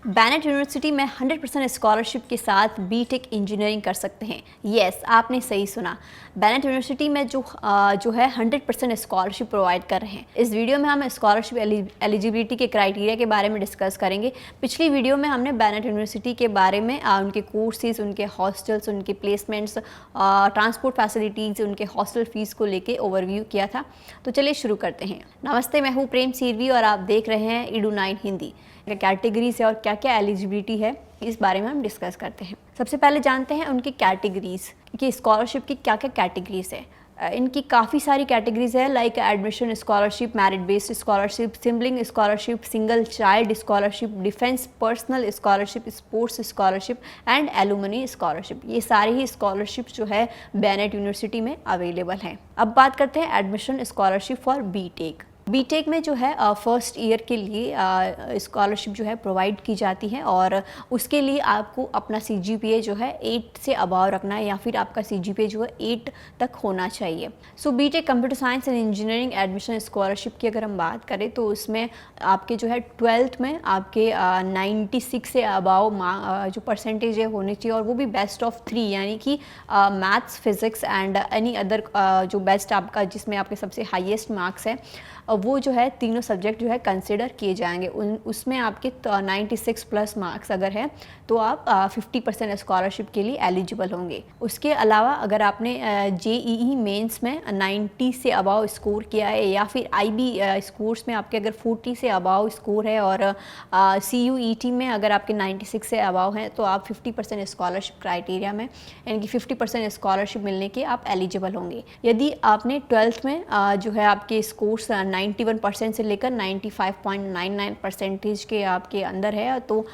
बैनेट university में 100% scholarship के साथ बीटेक इंजीनियरिंग कर सकते हैं। यस, आपने सही सुना। बैनेट यूनिवर्सिटी में जो है 100% स्कॉलरशिप प्रोवाइड कर रहे हैं। इस वीडियो में हम स्कॉलरशिप एलिजिबिलिटी के क्राइटेरिया के बारे में डिस्कस करेंगे। पिछली वीडियो में हमने बैनेट यूनिवर्सिटी के बारे में उनके कोर्सेज, उनके हॉस्टल्स, उनके प्लेसमेंट्स, ट्रांसपोर्ट फैसिलिटीज़, उनके हॉस्टल फीस को लेके ओवरव्यू किया था। तो चलिए शुरू करते हैं। नमस्ते, मैं हूँ प्रेम सीरवी और आप देख रहे हैं edu9 हिंदी। कैटेगरीज है और क्या क्या एलिजिबिलिटी है, इस बारे में हम डिस्कस करते हैं। सबसे पहले जानते हैं उनकी कैटेगरीज कि स्कॉलरशिप की क्या क्या कैटेगरीज है। इनकी काफ़ी सारी कैटेगरीज है, like admission scholarship, merit based scholarship, sibling scholarship, single child scholarship, defence personnel scholarship, sports scholarship and alumni scholarship. ये सारी ही स्कॉलरशिप जो है बैनेट यूनिवर्सिटी में अवेलेबल हैं। अब बात करते हैं admission scholarship for BTech. BTech में जो है फर्स्ट ईयर के लिए स्कॉलरशिप जो है प्रोवाइड की जाती है और उसके लिए आपको अपना CGPA जो है 8 से अबाव रखना है या फिर आपका CGPA जो है 8 तक होना चाहिए। So BTech computer science and engineering admission scholarship की अगर हम बात करें तो उसमें आपके जो है 12th में आपके 96 से अबाव जो परसेंटेज है होनी चाहिए, और वो भी बेस्ट ऑफ 3, यानी कि maths, physics and any other जो बेस्ट आपका जिसमें आपके सबसे हाईएस्ट मार्क्स है वो जो है तीनों सब्जेक्ट जो है कंसिडर किए जाएंगे। उसमें आपके 96 प्लस मार्क्स अगर है तो आप 50% स्कॉलरशिप के लिए एलिजिबल होंगे। उसके अलावा अगर आपने JEE मेंस में 90 से अबाव स्कोर किया है या फिर IB स्कोर्स में आपके अगर 40 से अबाव स्कोर है और CUET में अगर आपके 96 से अबाव हैं तो आप 50% स्कॉलरशिप क्राइटेरिया में, यानी कि 50% स्कॉलरशिप मिलने के आप एलिजिबल होंगे। यदि आपने 12th में जो है आपके स्कोर्स 91% से लेकर 95.99% के आपके अंदर है तो,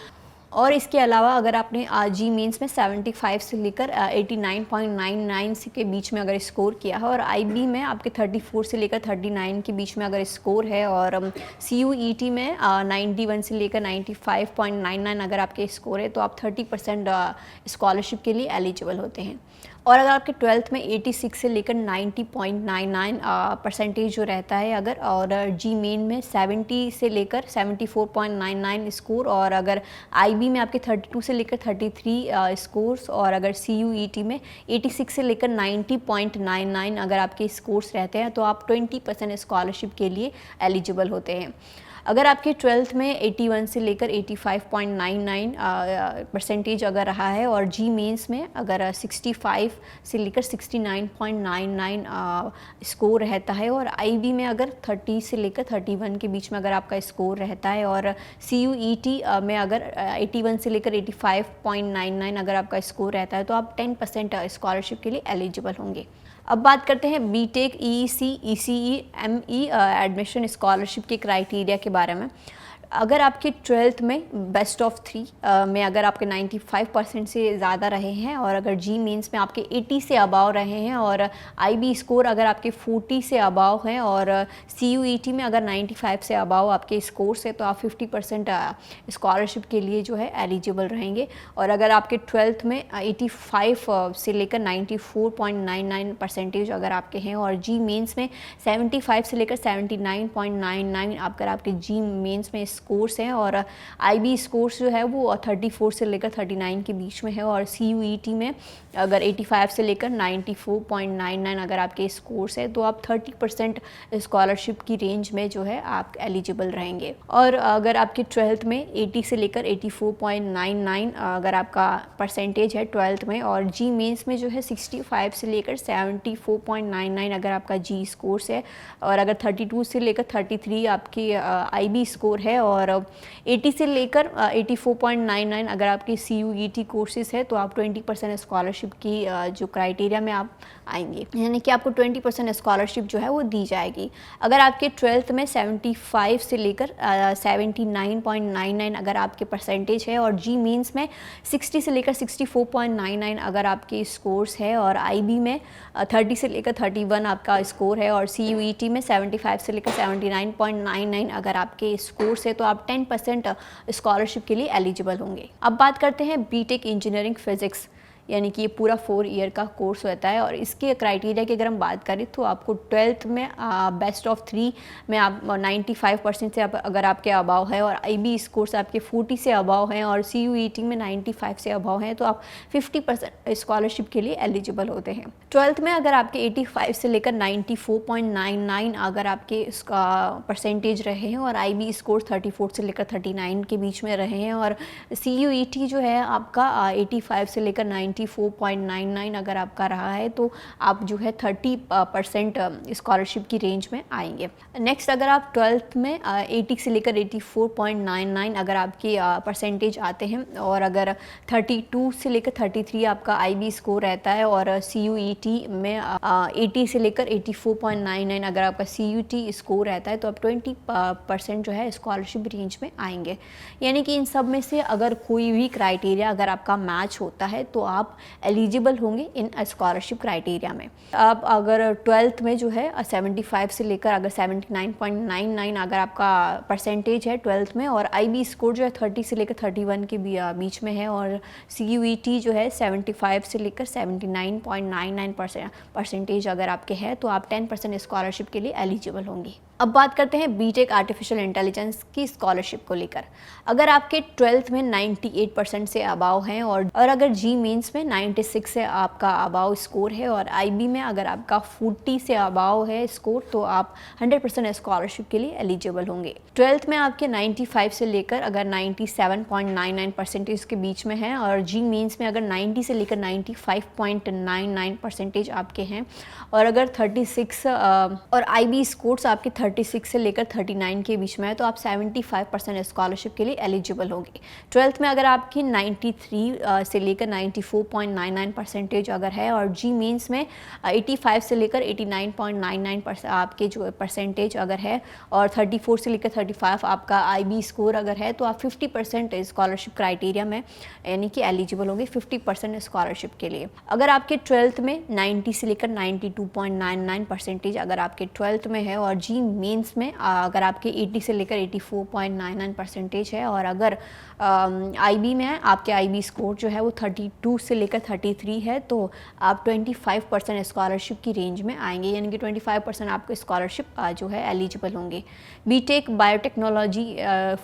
और इसके अलावा अगर आपने जी मेंस में 75 से लेकर 89.99 के बीच में अगर स्कोर किया है और IB में आपके 34 से लेकर 39 के बीच में अगर स्कोर है और CUET में 91 से लेकर 95.99 अगर आपके स्कोर है तो आप 30% स्कॉलरशिप के लिए एलिजिबल होते हैं। और अगर आपके 12th में 86 से लेकर 90.99 परसेंटेज जो रहता है अगर, और जी मेन में 70 से लेकर 74.99 स्कोर, और अगर IB में आपके 32 से लेकर 33 स्कोर्स, और अगर CUET में 86 से लेकर 90.99 अगर आपके स्कोर्स रहते हैं तो आप 20% स्कॉलरशिप के लिए एलिजिबल होते हैं। अगर आपके 12th में 81 से लेकर 85.99 परसेंटेज अगर रहा है और जी मेंस में अगर 65 से लेकर 69.99 स्कोर रहता है और IB में अगर 30 से लेकर 31 के बीच में अगर आपका स्कोर रहता है और CUET में अगर 81 से लेकर 85.99 अगर आपका स्कोर रहता है तो आप 10% स्कॉलरशिप के लिए एलिजिबल होंगे। अब बात करते हैं BTech, EEC, ECE, ME admission scholarship के क्राइटेरिया के बारे में। अगर आपके 12th में बेस्ट ऑफ 3 में अगर आपके 95% से ज़्यादा रहे हैं और अगर जी मेंस में आपके 80 से अबाव रहे हैं और IB स्कोर अगर आपके 40 से अबाव हैं और CUET में अगर 95 से अबाव आपके स्कोर्स है तो आप 50% स्कॉलरशिप के लिए जो है एलिजिबल रहेंगे। और अगर आपके 12th में 85 से लेकर 94.99 परसेंटेज अगर आपके हैं और जी मेंस में 75 से लेकर 79.99 अगर आपके जी मेंस में स्कोर्स हैं और IB स्कोर्स जो है वो 34 से लेकर 39 के बीच में है और CUET में अगर 85 से लेकर 94.99 अगर आपके स्कोर्स है तो आप 30% स्कॉलरशिप की रेंज में जो है आप एलिजिबल रहेंगे। और अगर आपके 12th में 80 से लेकर 84.99 अगर आपका परसेंटेज है 12th में और जी मेंस में जो है 65 से लेकर 74.99 अगर आपका जी स्कोर्स है और अगर 32 से लेकर 33 आपकी IB स्कोर है और 80 से लेकर 84.99 अगर आपकी CUET कोर्सेज है तो आप 20% स्कॉलरशिप की जो क्राइटेरिया में आप आएंगे, यानी कि आपको 20% स्कॉलरशिप जो है वो दी जाएगी। अगर आपके 12th में 75 से लेकर 79.99 अगर आपके परसेंटेज है और जी मेंस में 60 से लेकर 64.99 अगर आपके स्कोर्स है और IB में 30 से लेकर 31 आपका स्कोर है और CUET में 75 से लेकर 79.99 अगर आपके स्कोर्स है तो आप 10% स्कॉलरशिप के लिए एलिजिबल होंगे। अब बात करते हैं बीटेक इंजीनियरिंग फिजिक्स। यानी कि ये पूरा 4 ईयर का कोर्स होता है। और इसके क्राइटेरिया की अगर हम बात करें तो आपको 12th में बेस्ट ऑफ 3 में आप 95% से अगर आपके अबाव है और IB स्कोर्स आपके 40 से अबाव हैं और CUET में 95 से अबाव हैं तो आप 50% स्कॉलरशिप के लिए एलिजिबल होते हैं। 12th में अगर आपके 85 से लेकर 94.99 अगर आपके इसका परसेंटेज रहे हैं और IB स्कोर 34 से लेकर 39 के बीच में रहे हैं और CUET जो है आपका 85 से लेकर 94.99 अगर आपका रहा है तो आप जो है 30% स्कॉलरशिप की रेंज में आएंगे। नेक्स्ट अगर आप 12th में 80 से लेकर 84.99 अगर आपकी परसेंटेज आते हैं और अगर 32 से लेकर 33 आपका IB स्कोर रहता है और CUET में 80 से लेकर 84.99 अगर आपका CUET स्कोर रहता है तो आप 20% जो है स्कॉलरशिप रेंज में आएंगे। यानी कि इन सब में से अगर कोई भी क्राइटेरिया अगर आपका मैच होता है तो आप एलिजिबल होंगे इन स्कॉलरशिप क्राइटेरिया में। आप अगर 12th में जो है 75 से लेकर अगर 79.99 अगर आपका परसेंटेज है 12th में और IB स्कोर जो है 30 से लेकर 31 के बीच में है और CUET जो है 75 से लेकर 79.99 परसेंटेज अगर आपके हैं तो आप 10% स्कॉलरशिप के लिए एलिजिबल होंगे। अब बात करते हैं बीटेक आर्टिफिशियल इंटेलिजेंस की स्कॉलरशिप को लेकर। अगर आपके 12th में 98% से अबाव हैं और अगर जी मेंस में 96 से आपका अबाव स्कोर है और IB में अगर आपका 40 से अबाव है स्कोर तो आप 100% स्कॉलरशिप के लिए एलिजिबल होंगे। 12th में आपके 95 से लेकर अगर 97.99 परसेंटेज के बीच में है और जी मेंस में अगर 90 से लेकर 95.99 परसेंटेज आपके हैं और अगर 36 और IB स्कोर्स आपके 36 से लेकर 39 के बीच में है तो आप 75% स्कॉलरशिप के लिए एलिजिबल होंगे। 12th में अगर आपकी 93 से लेकर 94.99 परसेंटेज अगर है और जी मेंस में 85 से लेकर 89.99 आपके जो परसेंटेज अगर है और 34 से लेकर 35 आपका IB स्कोर अगर है तो आप 50% स्कॉलरशिप क्राइटेरिया में यानी कि एलिजिबल होंगे 50% स्कॉलरशिप के लिए। अगर आपके 12th में 90 से लेकर 92.99 परसेंटेज अगर आपके 12th में है और जी मेंस में अगर आपके 80 से लेकर 84.99 परसेंटेज है और अगर IB में है आपके IB स्कोर जो है वो 32 से लेकर 33 है तो आप 25% स्कॉलरशिप की रेंज में आएंगे यानी कि 25% आपको स्कॉलरशिप जो है एलिजिबल होंगे। बीटेक बायोटेक्नोलॉजी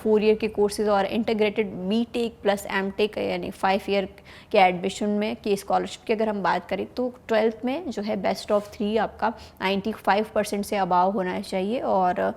4 ईयर के कोर्सेज और इंटीग्रेटेड बीटेक प्लस एमटेक यानी 5 ईयर के एडमिशन में की स्कॉलरशिप की अगर हम बात करें तो 12th में जो है बेस्ट ऑफ 3 आपका 95% से अबाव होना चाहिए और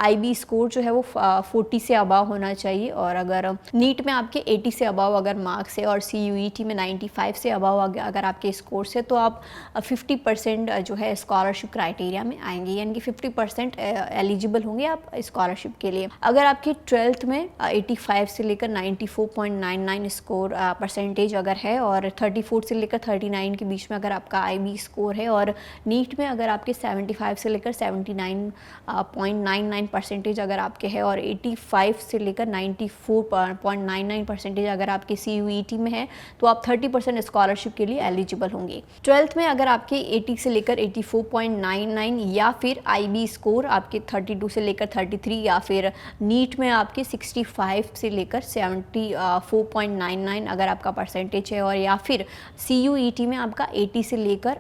IB स्कोर जो है वो 40 से अबाव होना चाहिए और अगर नीट में आपके 80 से अबाव अगर मार्क्स है और CUET में 95 से अबाव अगर आपके स्कोर्स है तो आप 50% जो है स्कॉलरशिप क्राइटेरिया में आएंगे यानी कि 50% एलिजिबल होंगे आप स्कॉलरशिप के लिए। अगर आपके 12th में 85 से लेकर 94.99 स्कोर परसेंटेज अगर है और 34 से लेकर 39 के बीच में अगर आपका IB स्कोर है और नीट में अगर आपके 75 से लेकर 79.99 परसेंटेज अगर आपके है और 85 से लेकर 94.99 परसेंटेज अगर आपके CUET में है तो आप 30% स्कॉलरशिप के लिए एलिजिबल होंगे। 12th में अगर आपके 80 से लेकर 84.99 या फिर IB स्कोर आपके 32 से लेकर 33 या फिर नीट में आपके 65 से लेकर 74.99 अगर आपका परसेंटेज है और या फिर CUET में आपका 80 से लेकर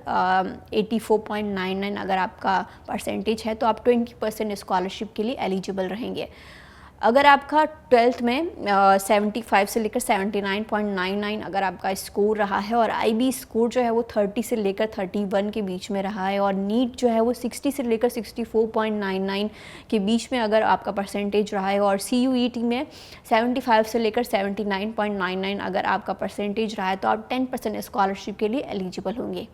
84.99 अगर आपका परसेंटेज है तो आप 20% स्कॉलरशिप के लिए एलिजिबल रहेंगे। अगर आपका 12th में 75 से लेकर 79.99 अगर आपका स्कोर रहा है और IB स्कोर जो है वो 30 से लेकर 31 के बीच में रहा है और नीट जो है वो 60 से लेकर 64.99 के बीच में अगर आपका परसेंटेज रहा है और CUET में 75 से लेकर 79.99 अगर आपका परसेंटेज रहा है तो आप 10% स्कॉलरशिप के लिए एलिजिबल होंगे।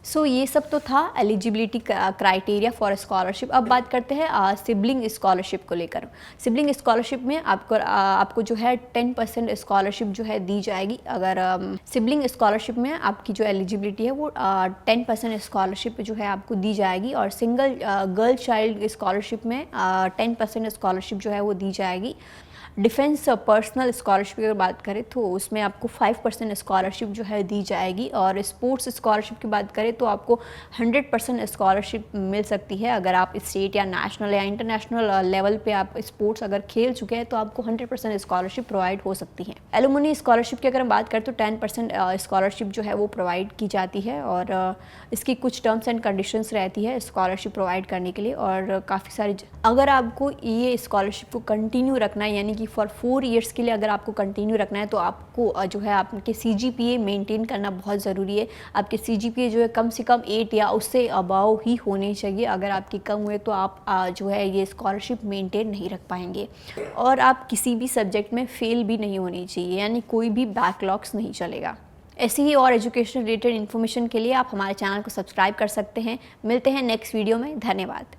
सो ये सब तो था एलिजिबिलिटी क्राइटेरिया फॉर स्कॉलरशिप। अब बात करते हैं सिबलिंग स्कॉलरशिप को लेकर। सिबलिंग स्कॉलरशिप में आपको जो है 10% स्कॉलरशिप जो है दी जाएगी। अगर सिबलिंग स्कॉलरशिप में आपकी जो एलिजिबिलिटी है वो 10% स्कॉलरशिप जो है आपको दी जाएगी और सिंगल गर्ल चाइल्ड स्कॉलरशिप में 10% स्कॉलरशिप जो है वो दी जाएगी। डिफेंस पर्सनल स्कॉलरशिप की अगर बात करें तो उसमें आपको 5% स्कॉलरशिप जो है दी जाएगी और स्पोर्ट्स स्कॉलरशिप की बात करें तो आपको 100% स्कॉलरशिप मिल सकती है। अगर आप स्टेट या नेशनल या इंटरनेशनल लेवल पे आप स्पोर्ट्स अगर खेल चुके हैं तो आपको 100% स्कॉलरशिप प्रोवाइड हो सकती है। एलुमनी स्कॉलरशिप की अगर हम बात करें तो 10% स्कॉलरशिप जो है वो प्रोवाइड की जाती है और इसकी कुछ टर्म्स एंड कंडीशंस रहती है स्कॉलरशिप प्रोवाइड करने के लिए। और काफ़ी सारी अगर आपको ये स्कॉलरशिप को कंटिन्यू रखना है, यानी कि फॉर 4 ईयर्स के लिए अगर आपको कंटिन्यू रखना है, तो आपको जो है आपके CGPA मेंटेन करना बहुत ज़रूरी है। आपके CGPA जो है कम से कम 8 या उससे अबाव ही होने चाहिए। अगर आपकी कम हुए तो आप जो है ये स्कॉलरशिप मेंटेन नहीं रख पाएंगे। और आप किसी भी सब्जेक्ट में फेल भी नहीं होनी चाहिए, यानी कोई भी बैकलॉग्स नहीं चलेगा। ऐसी ही और एजुकेशन रिलेटेड इन्फॉर्मेशन के लिए आप हमारे चैनल को सब्सक्राइब कर सकते हैं। मिलते हैं नेक्स्ट वीडियो में। धन्यवाद।